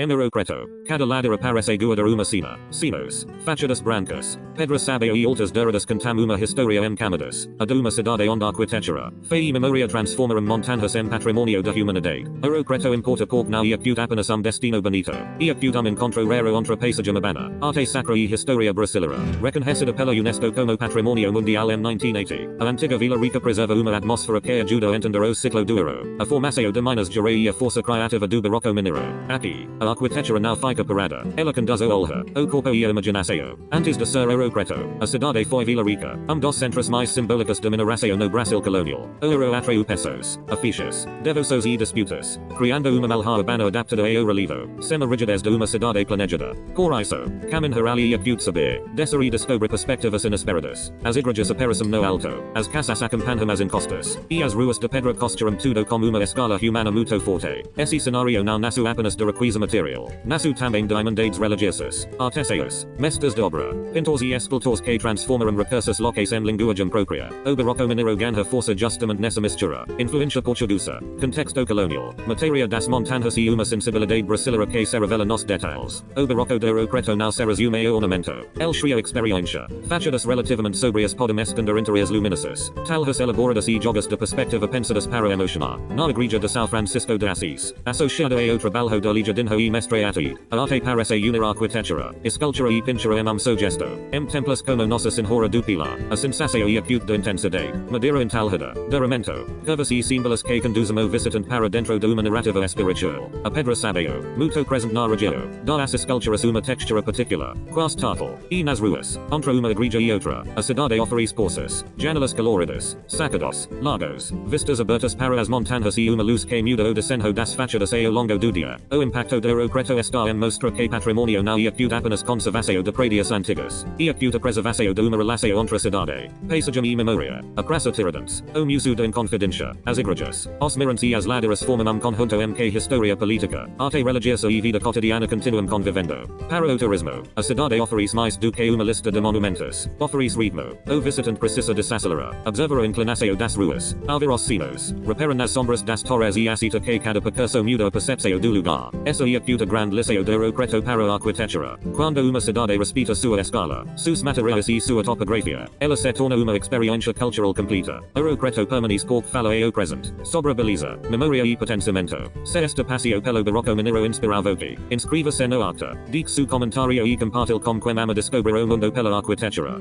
Ouro Preto, cada ladder aparece guarda uma cena, cenos, fachadas brancas, pedra sabe e altas douradas cantam uma historia camadas, a de uma cidade onde arquitetura, fé e memoria transformaram montanhas patrimônio da humanidade. Ouro Preto importa porque não executa apenas destino bonito, executa encontro raro entre paisagem urbana, arte sacra e historia brasileira. Reconhecida pela UNESCO como Patrimônio Mundial em 1980, a antiga Vila Rica preserva uma atmosfera que ajuda a entender o ciclo do ouro, a formação de minas gerais e a força criativa do barroco mineiro. Aqui, a arquitetura não fica parada, ela conduz o olhar, o corpo e a imaginação. Antes de ser Ouro Preto, a cidade foi Vila Rica, dos centros mais simbólicos de mineração no Brasil colonial. O ouro atraiu pessoas, afixas, devoções e disputas, criando uma malha urbana adaptada ao relevo, sem a rigidez de uma cidade planejada. Por isso, caminho real e acute saber, descer e descobre perspectivas inesperadas. As igrejas aparecem no alto, as casas acompanham as encostas, e as ruas de pedra costuram tudo com uma escala humana muito forte. Esse cenário não nasce apenas de riqueza material, nasce também de irmandades religiosas, artesãos, mestres de obra, pintores e escultores que transformaram recursos locais em linguagem própria. O barroco mineiro ganha força justamente nessa mistura, influência portuguesa, contexto colonial, matéria das montanhas e uma sensibilidade brasileira que se revela nos detalhes. O barroco de Ouro Preto não se resume ao ornamento, ele cria experiência. Fachadas relativamente sobrias podem esconder interiores luminosos, talhas elaboradas e jogas de perspectiva pensadas para emocionar. Na igreja de São Francisco de Assis, associada ao trabalho de Ligadinho e Mestre Ati, a arte parece unir arquitetura, escultura e pintura em sugesto. Templos como Nossa Senhora do Pilar, a sensação e acute de intensidade, madeira entalhada, derramento, curvas e símbolos que conduzem o visitante para dentro de uma narrativa espiritual. A pedra sabio, muito presente na região, dá às esculturas uma textura particular, quase tátil. E nas ruas, entre uma igreja e outra, a cidade oferece poças, janelas coloridas, sacados, lagos, vistas abertas para as montanhas e uma luz que muda o desenho das fachadas ao longo do dia. O impacto de Ouro Preto está em mostrar que patrimônio não executa apenas conservação de prédios antigos, executa preservação de uma relação entre a cidade, paisagem e memória. A praça Tiradentes, o museu de Inconfidência, as igrejas, os mirantes e as laderas formam conjunto em que história política, arte religiosa e vida cotidiana continuam convivendo. Para o turismo, a cidade oferece mais do que uma lista de monumentos, oferece ritmo. O visitante precisa desacelerar, observar a inclinação das ruas, ouvir os sinos, reparar nas sombras das torres e aceita que cada percurso muda a percepção do lugar. Essa executa grande lição de Ouro Preto para a arquitetura. Quando uma cidade respeita sua escala, seus materiais e sua topografia, ela se torna uma experiência cultural completa. Ouro Preto permanece porque fala ao presente, sobre beleza, memória e pertencimento. Se este passeio pelo barroco mineiro inspirava-te, inscreva-se no arqtur, dique seu comentário e compartilhe com quem ama descobrir o mundo pela arquitetura.